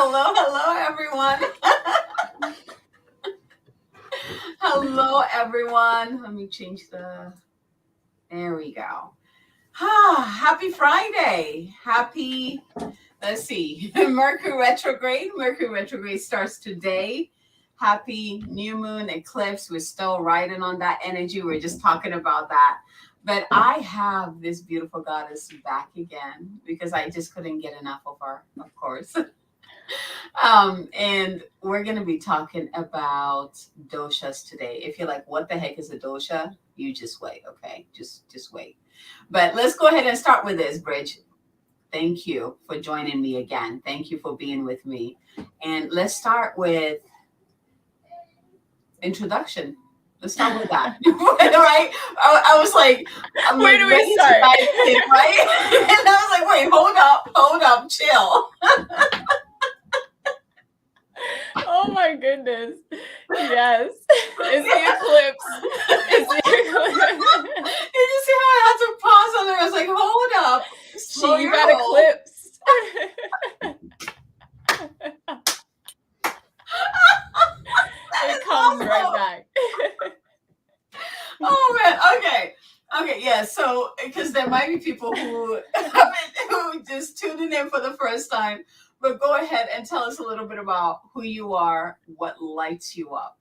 Hello, everyone. Hello, everyone. Let me change the. There we go. Happy Friday. Let's see, Mercury retrograde. Mercury retrograde starts today. Happy new moon eclipse. We're still riding on that energy. We're just talking about that. But I have this beautiful goddess back again because I just couldn't get enough of her, of course. And we're going to be talking about doshas today. If you're like, what the heck is a dosha? You just wait, okay? Just wait. But let's go ahead and start with this, Bridge. Thank you for joining me again. Thank you for being with me. And let's start with introduction. Let's start with that. Right? I was like, where do we start? Right? And I was like, wait, hold up, chill. Oh my goodness. Yes. It's the eclipse. It's the eclipse. Did you see how I had to pause on there? I was like, hold up. You got eclipsed. It comes right back. Oh man, okay, yeah. So because there might be people who just tuning in for the first time, but go ahead and tell us a little bit about who you are, what lights you up.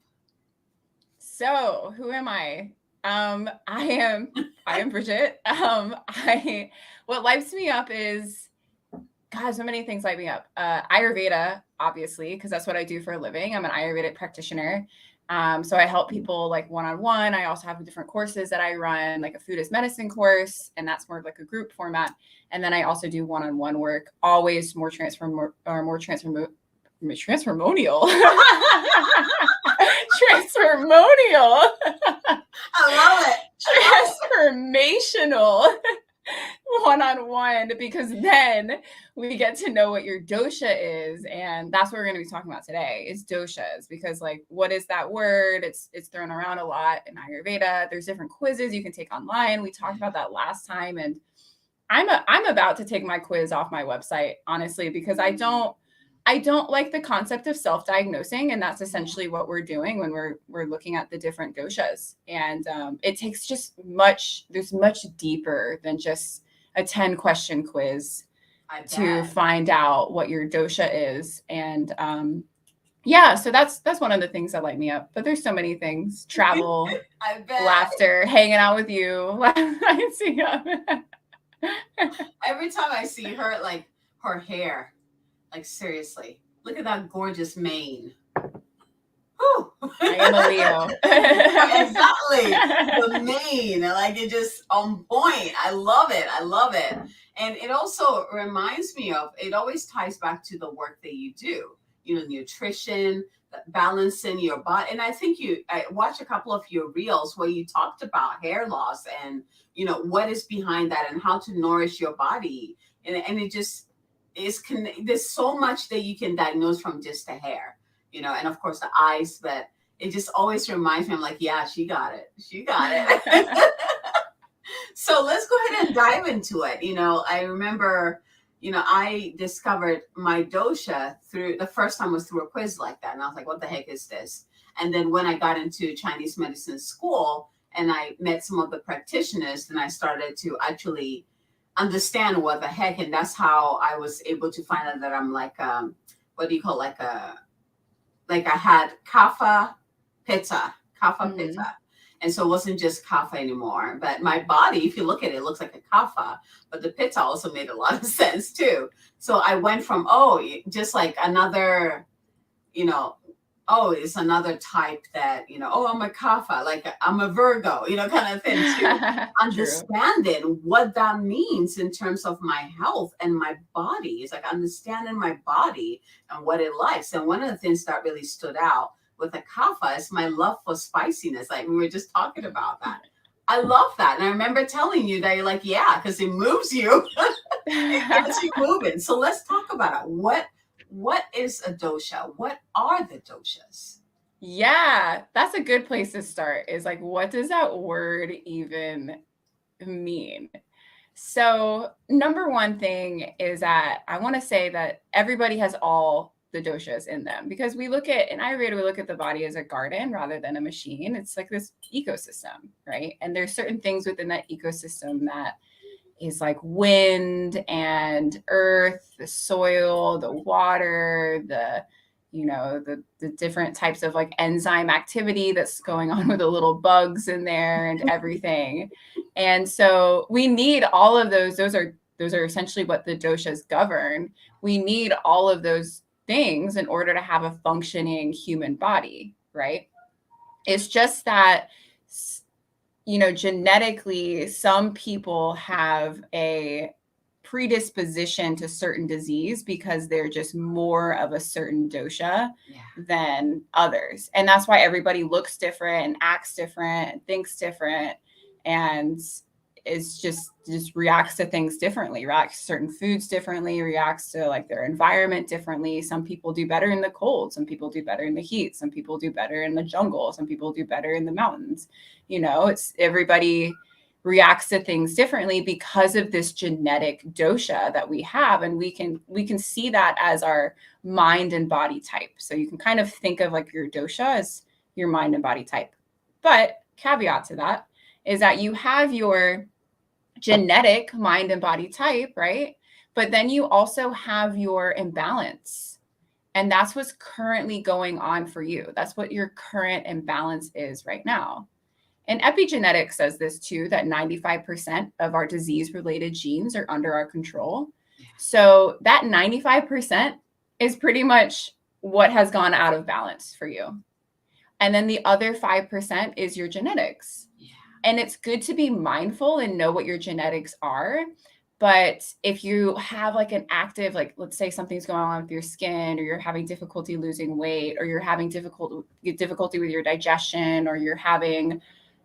So who am I? I am Bridgette. What lights me up is, God, so many things light me up. Ayurveda, obviously, because that's what I do for a living. I'm an Ayurvedic practitioner. So I help people like one-on-one. I also have different courses that I run, like a food as medicine course, and that's more of like a group format. And then I also do one-on-one work, always more transformonial. Transformonial. I love it. Transformational. One-on-one, because then we get to know what your dosha is, and that's what we're going to be talking about today is doshas, because like, what is that word? It's thrown around a lot in Ayurveda. There's different quizzes you can take online. We talked about that last time, and I'm about to take my quiz off my website, honestly, because I don't like the concept of self-diagnosing, and that's essentially what we're doing when we're looking at the different doshas. And it takes there's much deeper than just a 10-question quiz to find out what your dosha is. And yeah, so that's one of the things that light me up. But there's so many things: travel, laughter, hanging out with you. Every time I see her, like her hair. Like, seriously, look at that gorgeous mane. Whew. I am a Leo. Exactly. The mane, like it just on point. I love it. And it also reminds me of, it always ties back to the work that you do, nutrition, balancing your body. And I think I watched a couple of your reels where you talked about hair loss and, what is behind that and how to nourish your body. And it just, there's so much that you can diagnose from just the hair, and of course the eyes, but it just always reminds me, I'm like, yeah, she got it. So let's go ahead and dive into it. I remember, I discovered my dosha the first time was through a quiz like that. And I was like, what the heck is this? And then when I got into Chinese medicine school and I met some of the practitioners, then I started to actually understand what the heck, and that's how I was able to find out that I'm like what do you call, like I had kapha pitta, and so it wasn't just kapha anymore, but my body, if you look at it, it looks like a kapha, but the pitta also made a lot of sense too. So I went from just like another, it's another type that, I'm a kapha, like I'm a Virgo, kind of thing too. Understanding what that means in terms of my health and my body. It's like understanding my body and what it likes. And one of the things that really stood out with the kapha is my love for spiciness. Like we were just talking about that. I love that. And I remember telling you that you're like, yeah, because it moves you. It gets you moving. So let's talk about it. What is a dosha? What are the doshas? Yeah, that's a good place to start, is like, what does that word even mean? So number one thing is that I want to say that everybody has all the the doshas in them, because in Ayurveda, we look at the body as a garden rather than a machine. It's like this ecosystem, right? And there's certain things within that ecosystem that is like wind and earth, the soil, the water, the different types of like enzyme activity that's going on with the little bugs in there and everything. And so we need all of those. Those are essentially what the doshas govern. We need all of those things in order to have a functioning human body, right? It's just that, genetically, some people have a predisposition to certain disease because they're just more of a certain dosha than others. And that's why everybody looks different and acts different and thinks different, and is just reacts to things differently, reacts to certain foods differently, reacts to like their environment differently. Some people do better in the cold, some people do better in the heat, some people do better in the jungle, some people do better in the mountains. It's everybody reacts to things differently because of this genetic dosha that we have. And we can see that as our mind and body type. So you can kind of think of like your dosha as your mind and body type. But caveat to that is that you have your genetic mind and body type, right? But then you also have your imbalance. And that's what's currently going on for you. That's what your current imbalance is right now. And epigenetics says this too, that 95% of our disease-related genes are under our control. So that 95% is pretty much what has gone out of balance for you. And then the other 5% is your genetics. And it's good to be mindful and know what your genetics are. But if you have like an active, like let's say something's going on with your skin, or you're having difficulty losing weight, or you're having difficulty with your digestion, or you're having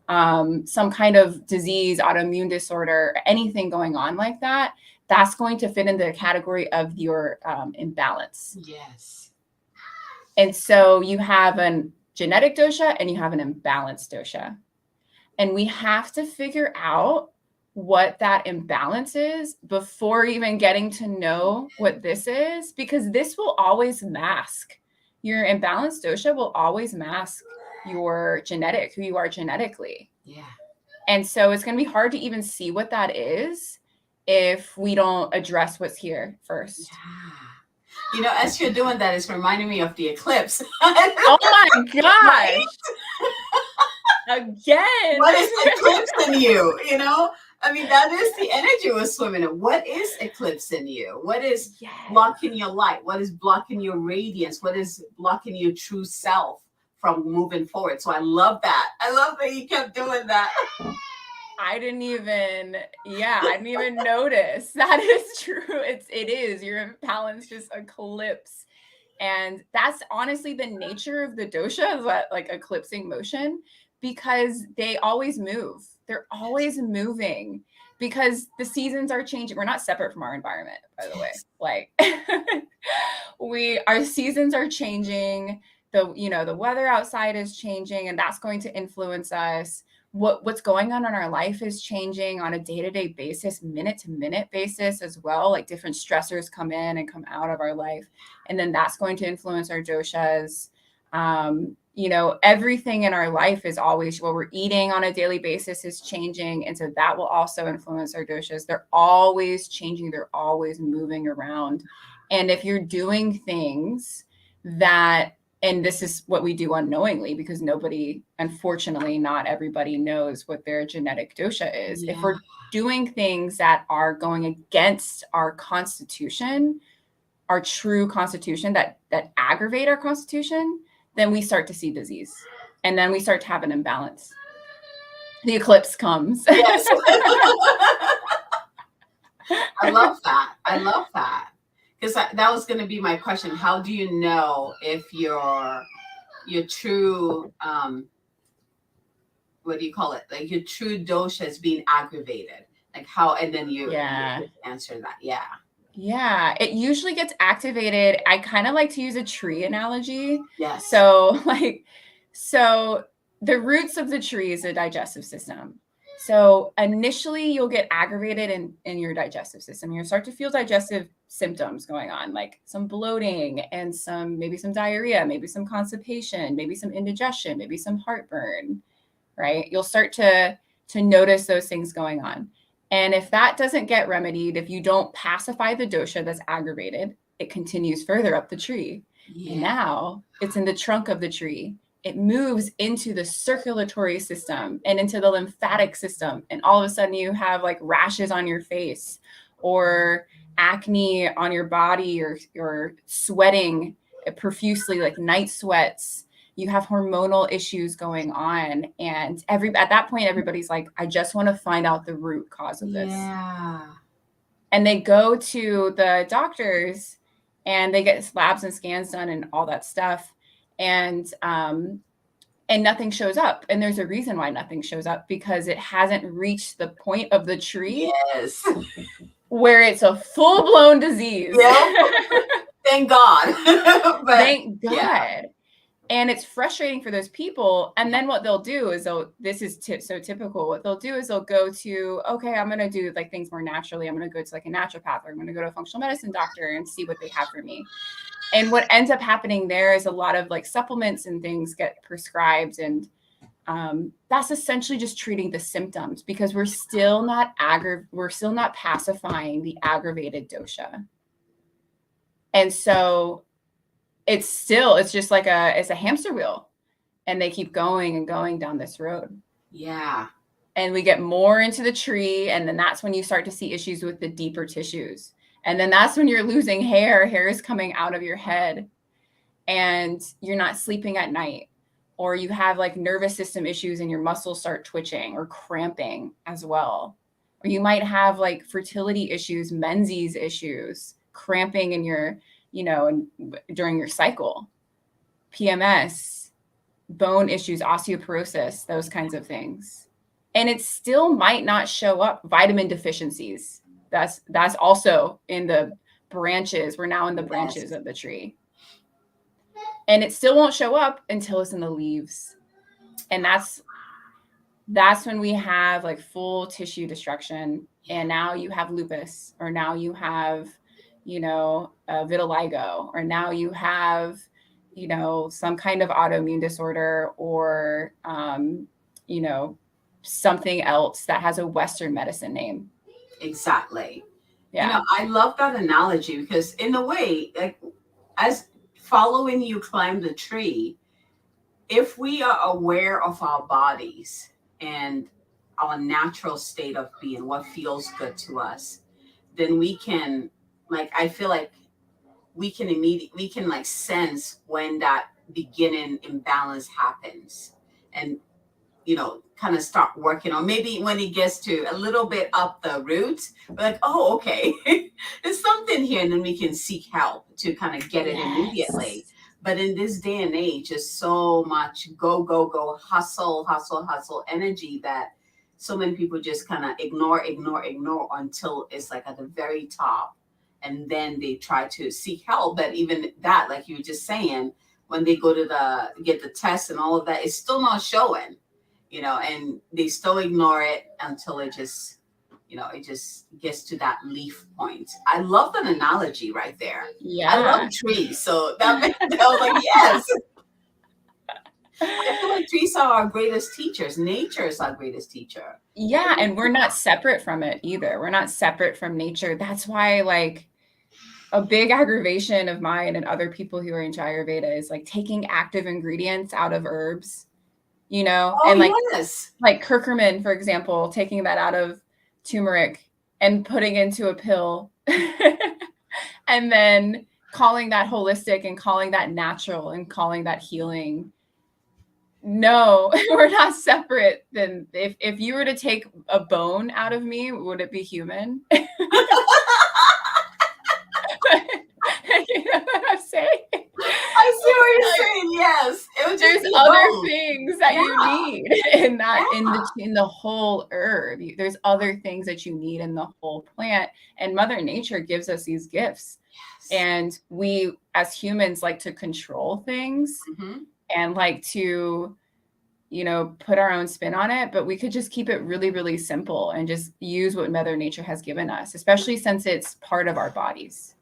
some kind of disease, autoimmune disorder, anything going on like that, that's going to fit into the category of your imbalance. Yes. And so you have a genetic dosha and you have an imbalanced dosha. And we have to figure out what that imbalance is before even getting to know what this is, because this will always mask. Your imbalanced dosha will always mask your who you are genetically. Yeah. And so it's going to be hard to even see what that is if we don't address what's here first. Yeah. As you're doing that, it's reminding me of the eclipse. Oh my gosh. Again. What is eclipsing you? I mean, that is the energy we're swimming in. What is eclipsing you? What is blocking your light? What is blocking your radiance? What is blocking your true self from moving forward? So I love that. I love that you kept doing that. I didn't even notice. That is true. It is. Your imbalance just eclipse. And that's honestly the nature of the dosha, is that like eclipsing motion, because they always move. They're always moving because the seasons are changing. We're not separate from our environment, by the way. Like our seasons are changing. The weather outside is changing, and that's going to influence us. What's going on in our life is changing on a day-to-day basis, minute-to-minute basis as well. Like different stressors come in and come out of our life. And then that's going to influence our doshas. Everything in our life is always, what we're eating on a daily basis is changing. And so that will also influence our doshas. They're always changing. They're always moving around. And if you're doing things that, and this is what we do unknowingly, because unfortunately, not everybody knows what their genetic dosha is. Yeah. If we're doing things that are going against our constitution, our true constitution, that aggravate our constitution, then we start to see disease. And then we start to have an imbalance. The eclipse comes. Yes. I love that. Because that was going to be my question. How do you know if your true, what do you call it? Like your true dosha is being aggravated? Like how, and then you answer that. Yeah. Yeah, it usually gets activated. I kind of like to use a tree analogy. Yes. So the roots of the tree is the digestive system. So initially you'll get aggravated in your digestive system. You'll start to feel digestive symptoms going on, like some bloating and maybe some diarrhea, maybe some constipation, maybe some indigestion, maybe some heartburn, right? You'll start to notice those things going on. And if that doesn't get remedied, if you don't pacify the dosha that's aggravated, it continues further up the tree. Yeah. And now it's in the trunk of the tree. It moves into the circulatory system and into the lymphatic system. And all of a sudden you have like rashes on your face or acne on your body, or you're sweating profusely, like night sweats. You have hormonal issues going on. And at that point, everybody's like, I just want to find out the root cause of this. Yeah. And they go to the doctors and they get labs and scans done and all that stuff. And nothing shows up. And there's a reason why nothing shows up, because it hasn't reached the point of the tree. Yes. Where it's a full-blown disease. Yeah. Thank God. Thank God. Yeah. And it's frustrating for those people. And then what they'll do is this is so typical. What they'll do is they'll go to, okay, I'm going to do like things more naturally. I'm going to go to like a naturopath, or I'm going to go to a functional medicine doctor and see what they have for me. And what ends up happening there is a lot of like supplements and things get prescribed. And that's essentially just treating the symptoms, because we're still not pacifying the aggravated dosha. And so it's just like it's a hamster wheel, and they keep going and going down this road. Yeah. And we get more into the tree. And then that's when you start to see issues with the deeper tissues. And then that's when you're losing hair. Hair is coming out of your head, and you're not sleeping at night, or you have like nervous system issues and your muscles start twitching or cramping as well. Or you might have like fertility issues, menses issues, cramping in your, during your cycle, PMS, bone issues, osteoporosis, those kinds of things. And it still might not show up. Vitamin deficiencies. That's also in the branches. We're now in the branches of the tree. And it still won't show up until it's in the leaves. And that's when we have like full tissue destruction. And now you have lupus, or now you have, vitiligo, or now you have, some kind of autoimmune disorder, or, something else that has a Western medicine name. Exactly. Yeah. I love that analogy, because in a way, like, as following you climb the tree, if we are aware of our bodies and our natural state of being, what feels good to us, then we can, like, I feel like we can like sense when that beginning imbalance happens, and kind of start working on, maybe when it gets to a little bit up the roots, we're like, oh, okay, there's something here, and then we can seek help to kind of get it immediately. But in this day and age, just so much go, hustle energy, that so many people just kind of ignore until it's like at the very top. And then they try to seek help. But even that, like you were just saying, when they go to get the test and all of that, it's still not showing. And they still ignore it until it just gets to that leaf point. I love that analogy right there. Yeah. I love trees. So I was like, yes. I feel like trees are our greatest teachers. Nature is our greatest teacher. Yeah. And we're not separate from it either. We're not separate from nature. That's why, like, a big aggravation of mine and other people who are into Ayurveda is like taking active ingredients out of herbs. And like, like curcumin, for example, taking that out of turmeric and putting into a pill and then calling that holistic and calling that natural and calling that healing. No, we're not separate. Then if you were to take a bone out of me, would it be human? You know what I'm saying? I see what you're saying. Yes, there's other things that you need in the whole herb. There's other things that you need in the whole plant, and Mother Nature gives us these gifts. Yes. And we, as humans, like to control things and like to, put our own spin on it. But we could just keep it really, really simple and just use what Mother Nature has given us, especially since it's part of our bodies.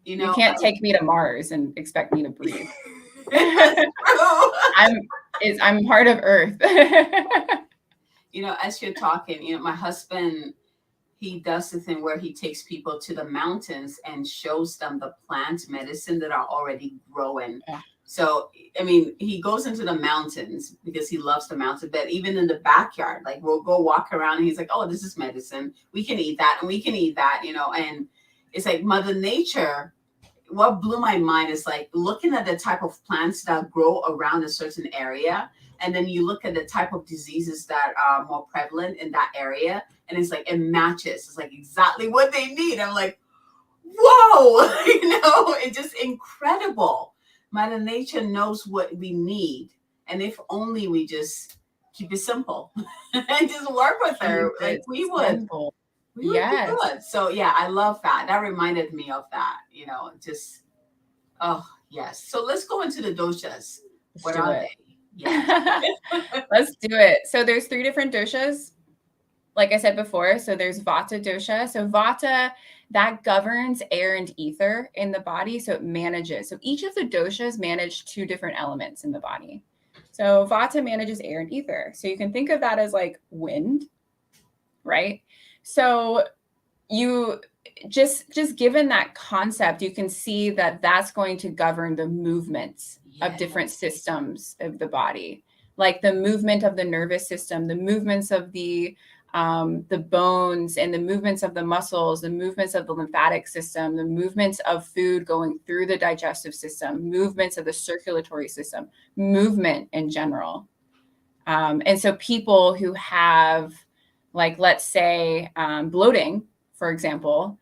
You You know, can't take me to Mars and expect me to breathe. that's true. I'm part of Earth. You know, as you're talking, you know, my husband, he does the thing where he takes people to the mountains and shows them the plant medicine that are already growing. Yeah. So, I mean, he goes into the mountains because he loves the mountain, but even in the backyard, like we'll go walk around and he's like, oh, this is medicine. We can eat that and we can eat that, you know, and it's like Mother Nature. What blew my mind is like looking at the type of plants that grow around a certain area. And then you look at the type of diseases that are more prevalent in that area. And it's like, it matches. It's like exactly what they need. I'm like, whoa, you know, it's just incredible. Mother Nature knows what we need. And if only we just keep it simple and just work with her Keep like it we would. simple. We would be Yes. good. So yeah, I love that. That reminded me of that, you know, just oh yes. So let's go into the doshas. Let's What do are it. they? Yeah. Let's do it. So there's 3 different doshas. Like I said before, so there's Vata dosha. So Vata, that governs air and ether in the body. So it manages. So each of the doshas manage 2 different elements in the body. So Vata manages air and ether. So you can think of that as like wind, right? So you just given that concept, you can see that that's going to govern the movements of different systems of the body, like the movement of the nervous system, the movements of the bones and the movements of the muscles, the movements of the lymphatic system, the movements of food going through the digestive system, movements of the circulatory system, movement in general. And so people who have, like, let's say bloating, for example,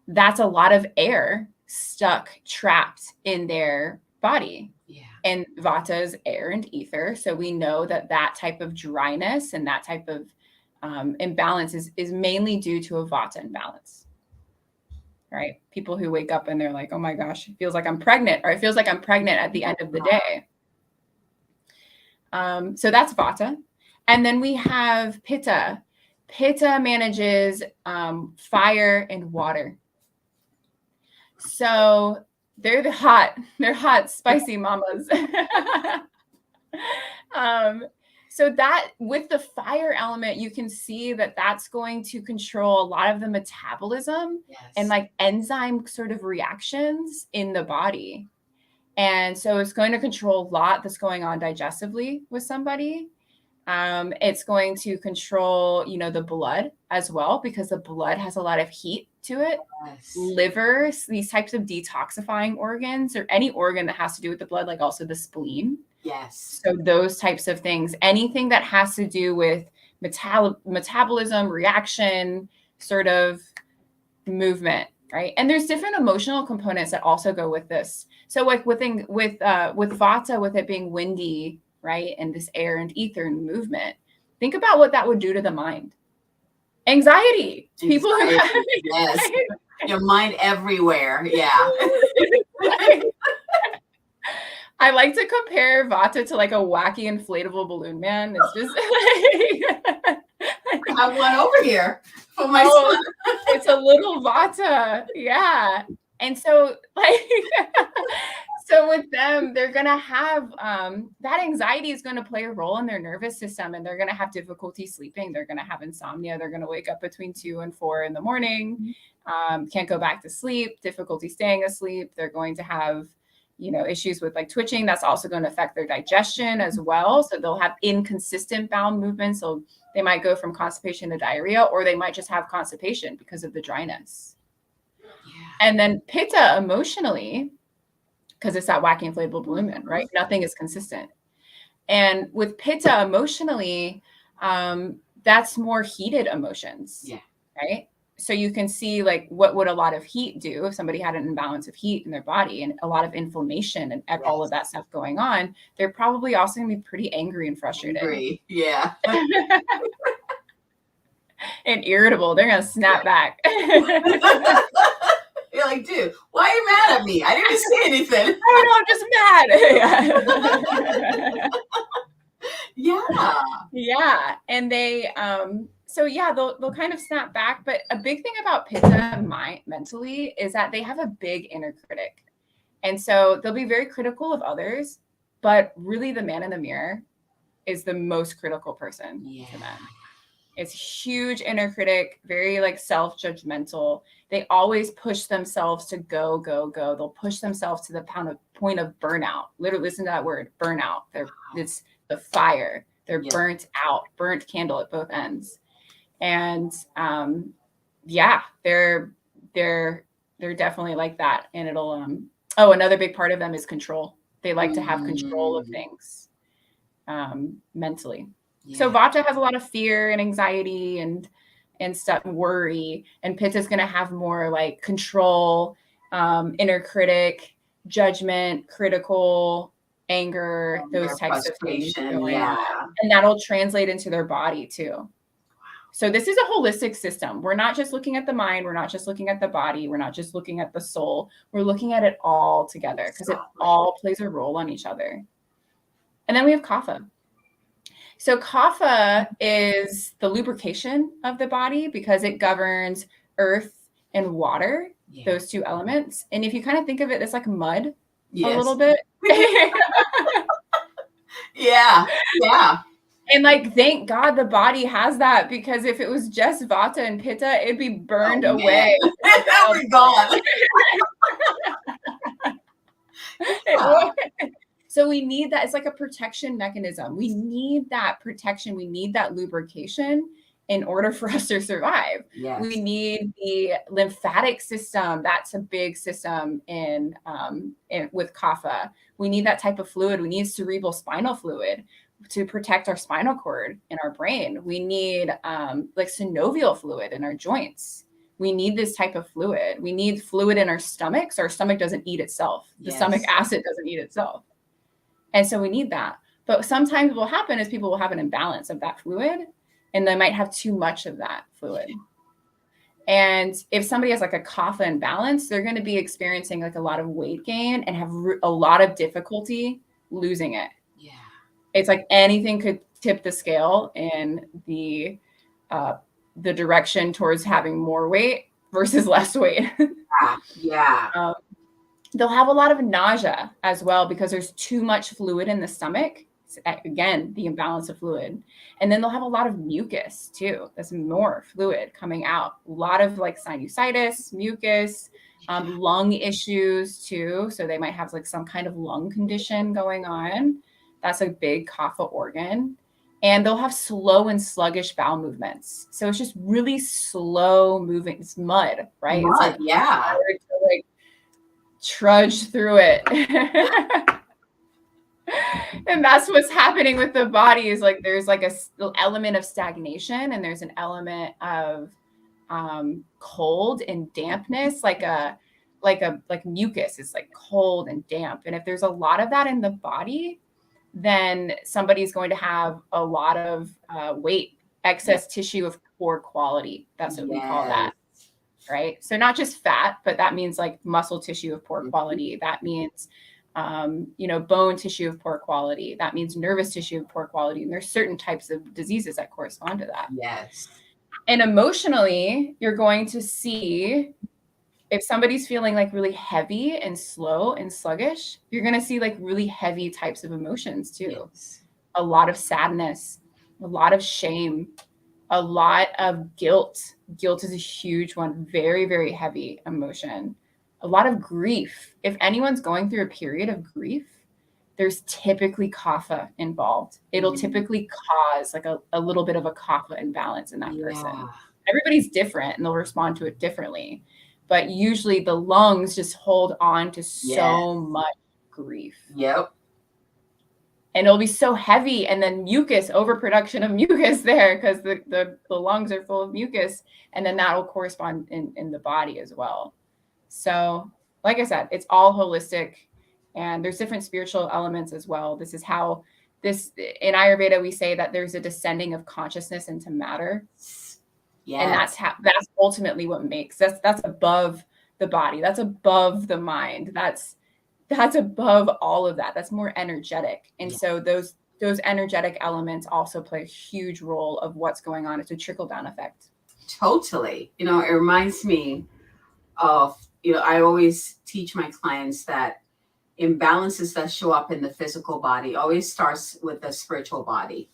that's a lot of air stuck, trapped in their body. Yeah. And Vata is air and ether. So we know that that type of dryness and that type of imbalance is mainly due to a Vata imbalance, right? People who wake up and they're like, oh my gosh, it feels like I'm pregnant, or it feels like I'm pregnant at the end of the day. So that's Vata. And then we have Pitta. Pitta manages fire and water. So they're hot, spicy mamas. So that with the fire element, you can see that that's going to control a lot of the metabolism and like enzyme sort of reactions in the body. And so it's going to control a lot that's going on digestively with somebody. It's going to control, you know, the blood as well, because the blood has a lot of heat to it. Liver, these types of detoxifying organs, or any organ that has to do with the blood, like also the spleen. Yes. So those types of things, anything that has to do with metabolism, reaction, sort of movement, right? And there's different emotional components that also go with this. So like with Vata, with it being windy, right, and this air and ether and movement, think about what that would do to the mind. Anxiety. People who have yes, your mind everywhere. Yeah. I like to compare Vata to like a wacky inflatable balloon man. It's just I have one over here for my son. It's a little Vata. Yeah. And so like so with them, they're going to have that anxiety is going to play a role in their nervous system, and they're going to have difficulty sleeping. They're going to have insomnia. They're going to wake up between 2 and 4 in the morning. Can't go back to sleep, difficulty staying asleep. They're going to have, you know, issues with like twitching. That's also going to affect their digestion as well. So they'll have inconsistent bowel movements. So they might go from constipation to diarrhea, or they might just have constipation because of the dryness. Yeah. And then Pitta emotionally, because it's that wacky inflatable balloon man, right? Nothing is consistent. And with Pitta emotionally, that's more heated emotions, right? So you can see like what would a lot of heat do if somebody had an imbalance of heat in their body and a lot of inflammation and all of that stuff going on. They're probably also going to be pretty angry and frustrated. Yeah. And irritable. They're going to snap back. You're like, dude, why are you mad at me? I didn't say anything. I know, I'm just mad. Yeah. Yeah. And they, So yeah, they'll kind of snap back. But a big thing about Pitta mentally is that they have a big inner critic. And so they'll be very critical of others, but really the man in the mirror is the most critical person for them. It's huge inner critic, very like self-judgmental. They always push themselves to go, go, go. They'll push themselves to the point of burnout. Literally, listen to that word, burnout. It's the fire. They're burnt out, burnt candle at both ends. And they're definitely like that. And it'll another big part of them is control. They like to have control of things mentally. So Vata has a lot of fear and anxiety and stuff, and worry, and Pitta is going to have more like control, inner critic, judgment, critical, anger, those types of things going on. And that'll translate into their body too. So this is a holistic system. We're not just looking at the mind. We're not just looking at the body. We're not just looking at the soul. We're looking at it all together because it all plays a role on each other. And then we have Kapha. So Kapha is the lubrication of the body because it governs earth and water, those two elements. And if you kind of think of it as like mud a little bit. Yeah. And like, thank God the body has that, because if it was just Vata and Pitta, it'd be burned away. That would be gone. So we need that. It's like a protection mechanism. We need that protection. We need that lubrication in order for us to survive. We need the lymphatic system. That's a big system with Kapha. We need that type of fluid. We need cerebral spinal fluid to protect our spinal cord and our brain. We need like synovial fluid in our joints. We need this type of fluid. We need fluid in our stomachs. Our stomach doesn't eat itself. The stomach acid doesn't eat itself. And so we need that. But sometimes what will happen is people will have an imbalance of that fluid, and they might have too much of that fluid. And if somebody has like a Kapha imbalance, they're going to be experiencing like a lot of weight gain and have a lot of difficulty losing it. It's like anything could tip the scale in the direction towards having more weight versus less weight. They'll have a lot of nausea as well because there's too much fluid in the stomach. Again, the imbalance of fluid. And then they'll have a lot of mucus too. That's more fluid coming out. A lot of like sinusitis, mucus, lung issues too. So they might have like some kind of lung condition going on. That's a big Kapha organ. And they'll have slow and sluggish bowel movements. So it's just really slow moving. It's mud, right? It's like, hard to like trudge through it. And that's what's happening with the body is like there's like an element of stagnation and there's an element of cold and dampness, like mucus is like cold and damp. And if there's a lot of that in the body, then somebody's going to have a lot of weight, excess tissue of poor quality. That's what we call that, right? So not just fat, but that means like muscle tissue of poor quality. That means, bone tissue of poor quality. That means nervous tissue of poor quality. And there's certain types of diseases that correspond to that. And emotionally, you're going to see if somebody's feeling like really heavy and slow and sluggish, you're going to see like really heavy types of emotions too. A lot of sadness, a lot of shame, a lot of guilt. Guilt is a huge one, very, very heavy emotion. A lot of grief. If anyone's going through a period of grief, there's typically Kapha involved. It'll typically cause like a little bit of a Kapha imbalance in that person. Everybody's different and they'll respond to it differently. But usually the lungs just hold on to so much grief. And it'll be so heavy. And then mucus, overproduction of mucus there because the lungs are full of mucus. And then that will correspond in the body as well. So like I said, it's all holistic. And there's different spiritual elements as well. This is how in Ayurveda, we say that there's a descending of consciousness into matter. And that's ultimately what makes that's above the body. That's above the mind. That's above all of that. That's more energetic. And so those those energetic elements also play a huge role of what's going on. It's a trickle down effect. Totally. It reminds me of, I always teach my clients that imbalances that show up in the physical body always starts with the spiritual body.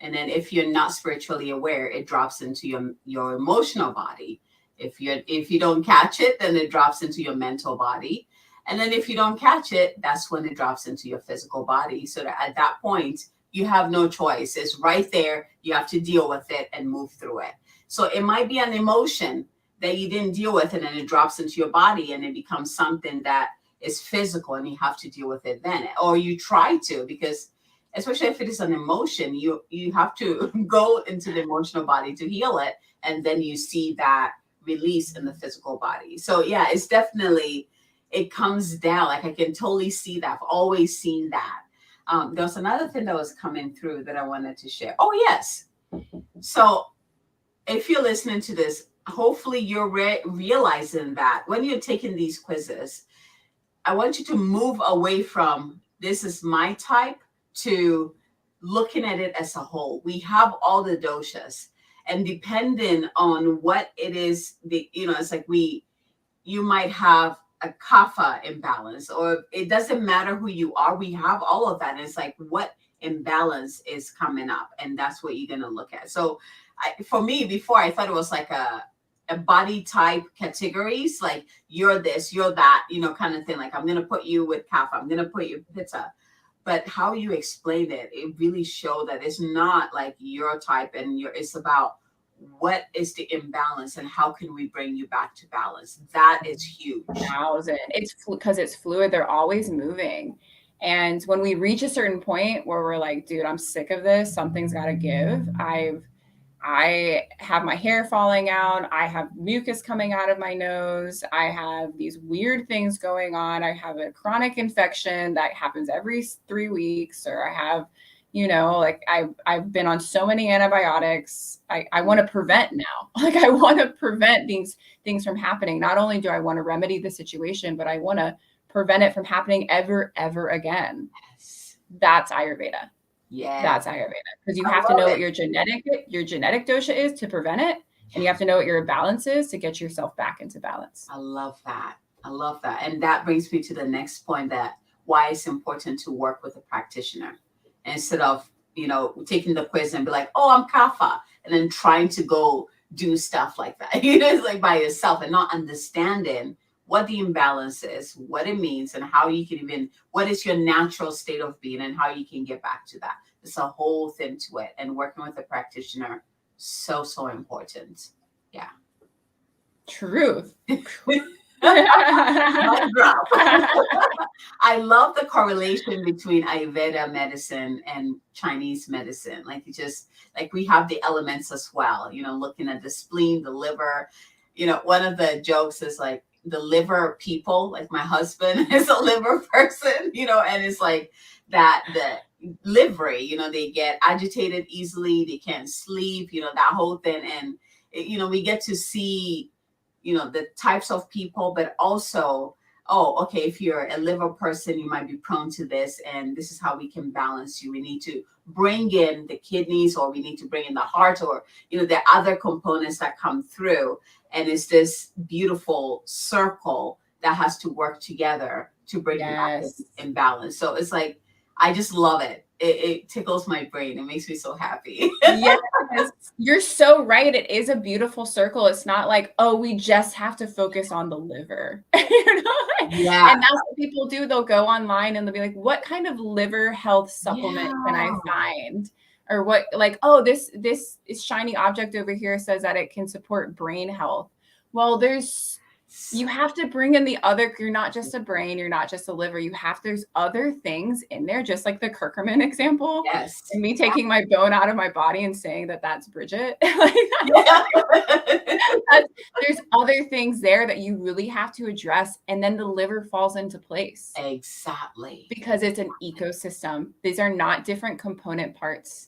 And then if you're not spiritually aware, it drops into your emotional body. If you don't catch it, then it drops into your mental body. And then if you don't catch it, that's when it drops into your physical body. So that at that point, you have no choice. It's right there. You have to deal with it and move through it. So it might be an emotion that you didn't deal with, and then it drops into your body and it becomes something that is physical, and you have to deal with it then. Or you try to, because especially if it is an emotion, you have to go into the emotional body to heal it. And then you see that release in the physical body. So yeah, it's definitely, it comes down. Like I can totally see that. I've always seen that. There was another thing that was coming through that I wanted to share. Oh yes. So if you're listening to this, hopefully you're realizing that when you're taking these quizzes, I want you to move away from this is my type to looking at it as a whole. We have all the doshas, and depending on what it is, it's like you might have a kapha imbalance, or it doesn't matter who you are. We have all of that. And it's like what imbalance is coming up, and that's what you're going to look at. So for me, before, I thought it was like a body type categories, like you're this, you're that, kind of thing. Like I'm going to put you with kapha, I'm going to put you pitta. But how you explain it, it really showed that it's not like your type and it's about what is the imbalance and how can we bring you back to balance. That is huge. 1,000. It's because it's fluid. They're always moving. And when we reach a certain point where we're like, dude, I'm sick of this, something's got to give. I have my hair falling out. I have mucus coming out of my nose. I have these weird things going on. I have a chronic infection that happens every 3 weeks, or I have, like I've been on so many antibiotics. I want to prevent now. Like I want to prevent these things from happening. Not only do I want to remedy the situation, but I want to prevent it from happening ever again. Yes. That's Ayurveda. Yeah, that's Ayurveda, because you have to know what your genetic dosha is to prevent it, and you have to know what your balance is to get yourself back into balance. I love that. And that brings me to the next point, that why it's important to work with a practitioner instead of, taking the quiz and be like, oh, I'm kapha, and then trying to go do stuff like that. It's like by yourself and not understanding what the imbalance is, what it means, and how you can what is your natural state of being and how you can get back to that. It's a whole thing to it. And working with a practitioner, so important. Yeah. Truth. I love the correlation between Ayurveda medicine and Chinese medicine. Like we have the elements as well, looking at the spleen, the liver. One of the jokes is like, the liver people, like my husband is a liver person, and it's like that, the livery, they get agitated easily, they can't sleep, that whole thing. And, we get to see, the types of people, but also, oh, okay, if you're a liver person, you might be prone to this, and this is how we can balance you. We need to bring in the kidneys, or we need to bring in the heart, or, the other components that come through. And it's this beautiful circle that has to work together to bring you back in balance. So it's like, I just love it. It tickles my brain. It makes me so happy. Yes, you're so right. It is a beautiful circle. It's not like, oh, we just have to focus on the liver. Yeah. And that's what people do. They'll go online and they'll be like, what kind of liver health supplement can I find? Or what, like, oh, this shiny object over here says that it can support brain health. Well, you have to bring in the other, you're not just a brain, you're not just a liver, there's other things in there, just like the curcumin example. Yes. And me taking my bone out of my body and saying that that's Bridgette. There's other things there that you really have to address. And then the liver falls into place. Exactly. Because it's an ecosystem. These are not different component parts.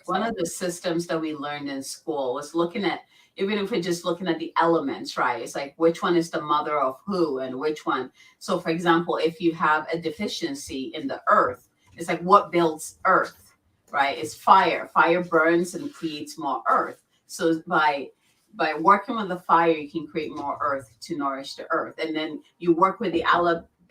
One of the systems that we learned in school was looking at, even if we're just looking at the elements, right? It's like, which one is the mother of who and which one? So for example, if you have a deficiency in the earth, it's like what builds earth, right? It's fire. Fire burns and creates more earth. So by working with the fire, you can create more earth to nourish the earth. And then you work with the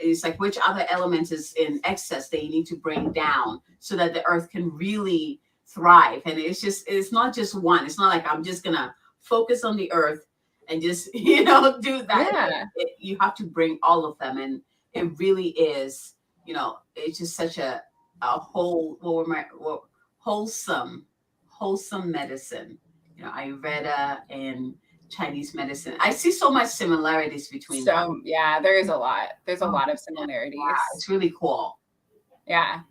it's like which other element is in excess that you need to bring down so that the earth can really thrive. And it's not just one. It's not like I'm just gonna focus on the earth and just do that. Yeah. You have to bring all of them, and it really is, it's just such a wholesome medicine. Ayurveda and Chinese medicine. I see so much similarities between them. Yeah, there is a lot. There's a lot of similarities. Yeah, it's really cool. Yeah.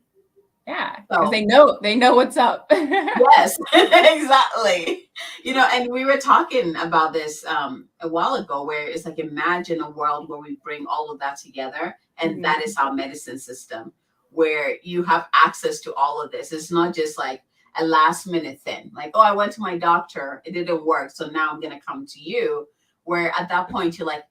Yeah. Because they know what's up. Yes, exactly. And we were talking about this a while ago, where it's like, imagine a world where we bring all of that together, and that is our medicine system, where you have access to all of this. It's not just like a last minute thing, like, oh, I went to my doctor, it didn't work, so now I'm gonna come to you. Where at that point you're like,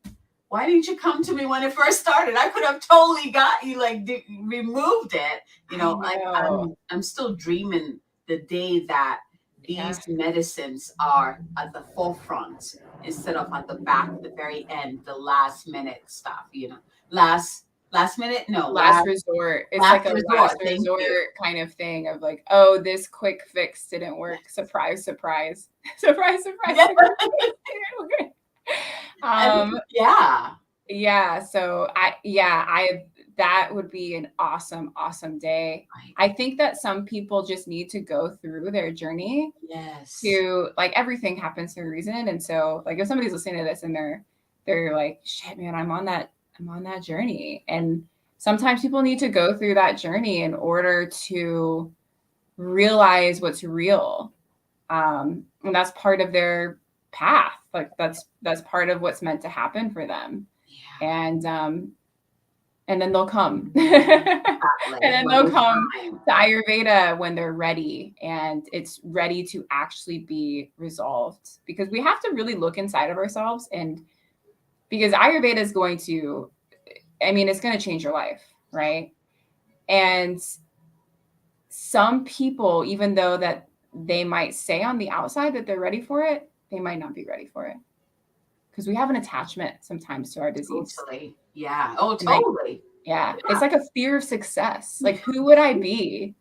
why didn't you come to me when it first started? I could have totally got you, like, removed it. I'm still dreaming the day that these medicines are at the forefront instead of at the back, the very end, the last minute stuff. Last minute, no, last resort. It's like a last resort kind of thing of like, oh, this quick fix didn't work. Surprise, surprise. Surprise, surprise. Yeah. So that would be an awesome day. I think that some people just need to go through their journey. Yes. To, like, everything happens for a reason. And so, like, if somebody's listening to this and they're like, shit, man, I'm on that journey. And sometimes people need to go through that journey in order to realize what's real. And that's part of their path. Like, that's part of what's meant to happen for them. Yeah. And then they'll come. And then they'll come to Ayurveda when they're ready, and it's ready to actually be resolved, because we have to really look inside of ourselves. And because Ayurveda is going to, it's going to change your life, right? And some people, even though that they might say on the outside that they're ready for it, they might not be ready for it, because we have an attachment sometimes to our disease. Totally. Yeah. Oh, totally. Yeah. It's like a fear of success. Like, who would I be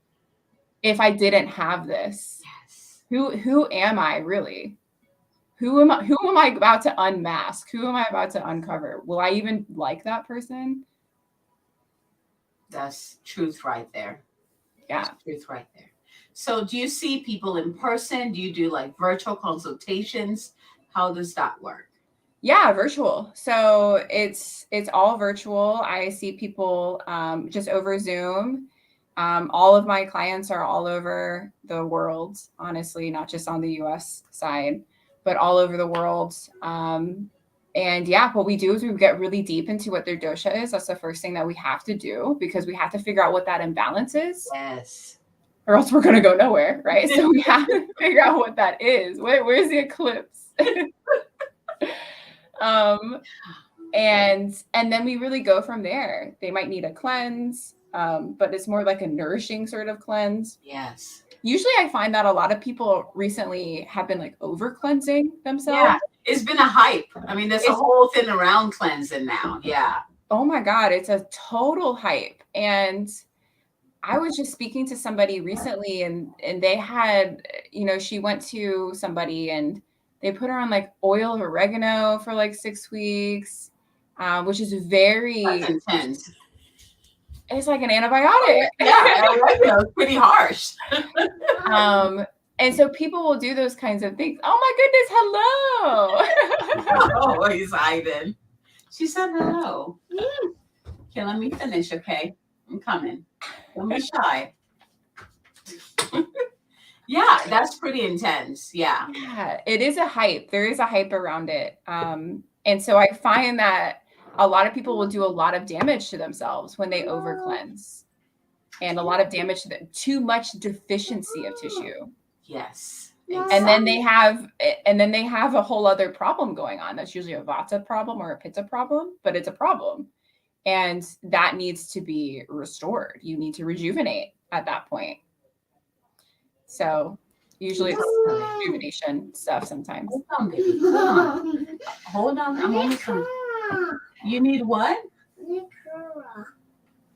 if I didn't have this? Yes. Who am I really? Who am I about to unmask? Who am I about to uncover? Will I even like that person? That's truth right there. Yeah. That's truth right there. So do you see people in person? Do you do like virtual consultations? How does that work? Yeah, virtual. So it's all virtual. I see people just over Zoom. All of my clients are all over the world, honestly, not just on the US side, but all over the world. And yeah, what we do is we get really deep into what their dosha is. That's the first thing that we have to do, because we have to figure out what that imbalance is. Yes. Or else we're going to go nowhere, right? So we have to figure out what that is. Where's the eclipse? And then we really go from there. They might need a cleanse, but it's more like a nourishing sort of cleanse. Yes. Usually I find that a lot of people recently have been like over cleansing themselves. Yeah, it's been a hype. There's a whole thing around cleansing now. Yeah. Oh my God, it's a total hype. And I was just speaking to somebody recently, and they had, she went to somebody and they put her on like oil of oregano for like 6 weeks, which is very intense. It's like an antibiotic. Yeah, oregano is pretty harsh. And so people will do those kinds of things. Oh my goodness, hello. Oh, he's hiding. She said hello. Okay, let me finish, okay? I'm coming. Don't be shy. Yeah, that's pretty intense. Yeah. Yeah, it is a hype. There is a hype around it. And so I find that a lot of people will do a lot of damage to themselves when they over cleanse, and a lot of damage to them, too much deficiency of tissue. Yes. Exactly. And then they have a whole other problem going on. That's usually a vata problem or a pitta problem, but it's a problem. And that needs to be restored. You need to rejuvenate. at that point. So usually it's rejuvenation stuff sometimes. Hold on, baby. Hold on. Hold on. I'm almost done. You need what?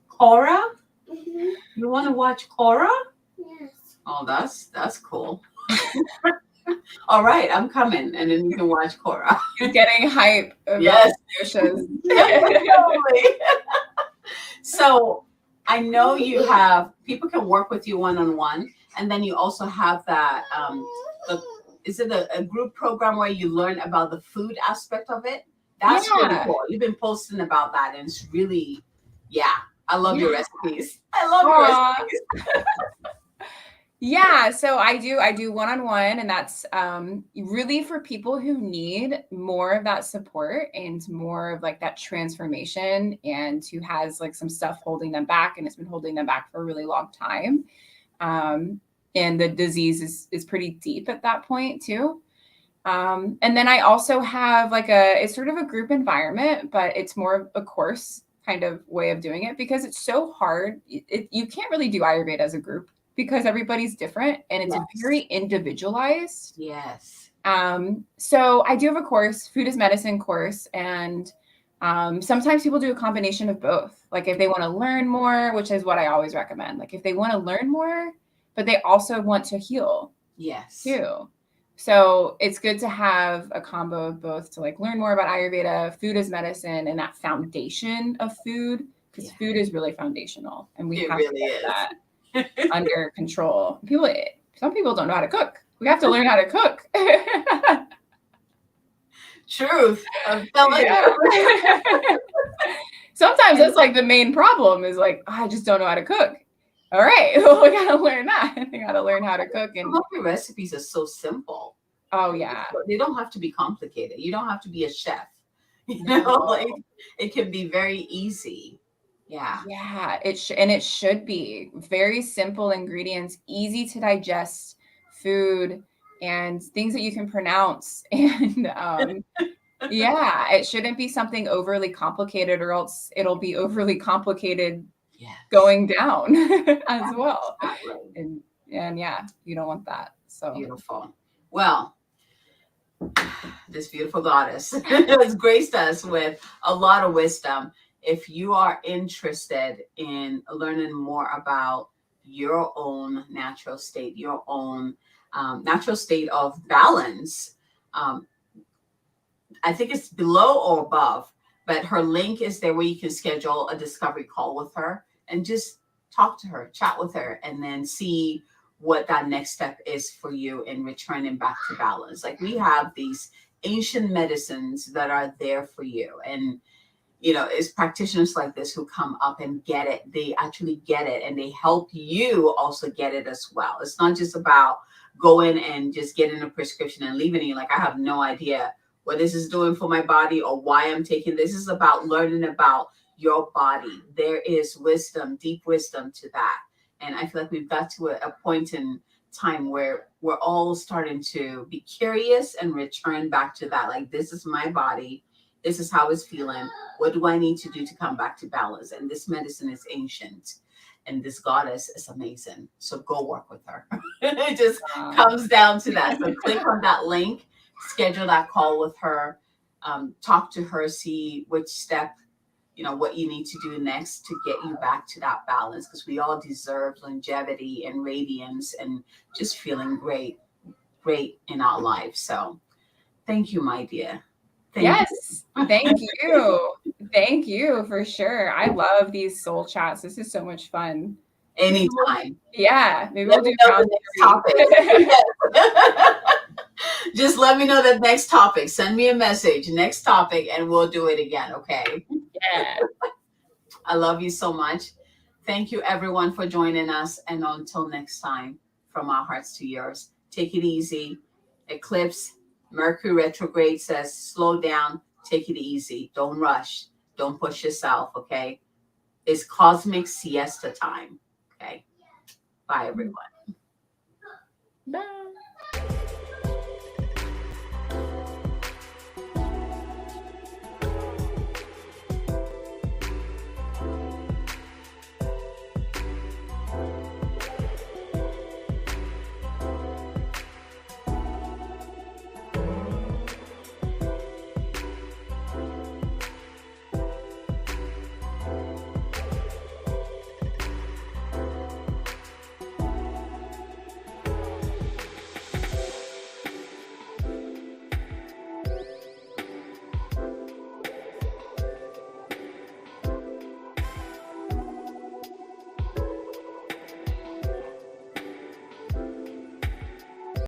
Cora? You want to watch Cora? Yes. Oh, that's cool. All right, I'm coming, and then you can watch Cora. You're getting hype about Yes. doshas. Totally. So I know you have people can work with you one-on-one, and then you also have that. Is it a group program where you learn about the food aspect of it? That's really Yeah. cool. You've been posting about that, and it's really, yeah. I love your Yeah. recipes. I love your Aw. recipes. Yeah, so I do one-on-one, and that's really for people who need more of that support and more of like that transformation, and who has like some stuff holding them back, and it's been holding them back for a really long time. And the disease is pretty deep at that point too. And then I also have like it's sort of a group environment, but it's more of a course kind of way of doing it, because it's so hard. You can't really do Ayurveda as a group because everybody's different, and it's Yes. very individualized. Yes. So I do have a course, food is medicine course, and sometimes people do a combination of both. Like if they want to learn more, which is what I always recommend. Like if they want to learn more, but they also want to heal Yes. too. So it's good to have a combo of both to like learn more about Ayurveda, food as medicine, and that foundation of food, because food is really foundational, and we have to get that under control. Some people don't know how to cook. We have to learn how to cook. Truth. I'm telling you. Sometimes that's like the main problem is like, I just don't know how to cook. All right, well, we gotta learn that. We gotta learn how to cook. And Some of your recipes are so simple. Oh yeah, they don't have to be complicated. You don't have to be a chef. You No. know, like it can be very easy. Yeah. Yeah, it should be very simple ingredients, easy to digest food, and things that you can pronounce. And yeah, it shouldn't be something overly complicated, or else it'll be overly complicated going down as well. And yeah, you don't want that. So beautiful. Well, this beautiful goddess has graced us with a lot of wisdom. If you are interested in learning more about your own natural state, your own natural state of balance, I think it's below or above, but her link is there where you can schedule a discovery call with her and just talk to her, chat with her, and then see what that next step is for you in returning back to balance. Like we have these ancient medicines that are there for you. And, you know, it's practitioners like this who come up and get it. They actually get it, and they help you also get it as well. It's not just about going and just getting a prescription and leaving it. Like, I have no idea what this is doing for my body or why I'm taking this. Is about learning about your body. There is wisdom, deep wisdom to that. And I feel like we've got to a point in time where we're all starting to be curious and return back to that. Like, this is my body. This is how it's feeling. What do I need to do to come back to balance? And this medicine is ancient. And this goddess is amazing. So go work with her. It just comes down to that. So click on that link, schedule that call with her, talk to her, see which step, you know, what you need to do next to get you back to that balance, because we all deserve longevity and radiance and just feeling great in our lives. So thank you, my dear. Thank you. Thank you for sure. I love these soul chats. This is so much fun. Anytime. Yeah. Maybe we'll do the next topic. Just let me know the next topic. Send me a message, next topic, and we'll do it again. Okay. Yeah. I love you so much. Thank you, everyone, for joining us. And until next time, from our hearts to yours, take it easy. Eclipse, Mercury retrograde says, slow down, take it easy. Don't rush. Don't push yourself. Okay. It's cosmic siesta time. Okay. Bye, everyone. Bye.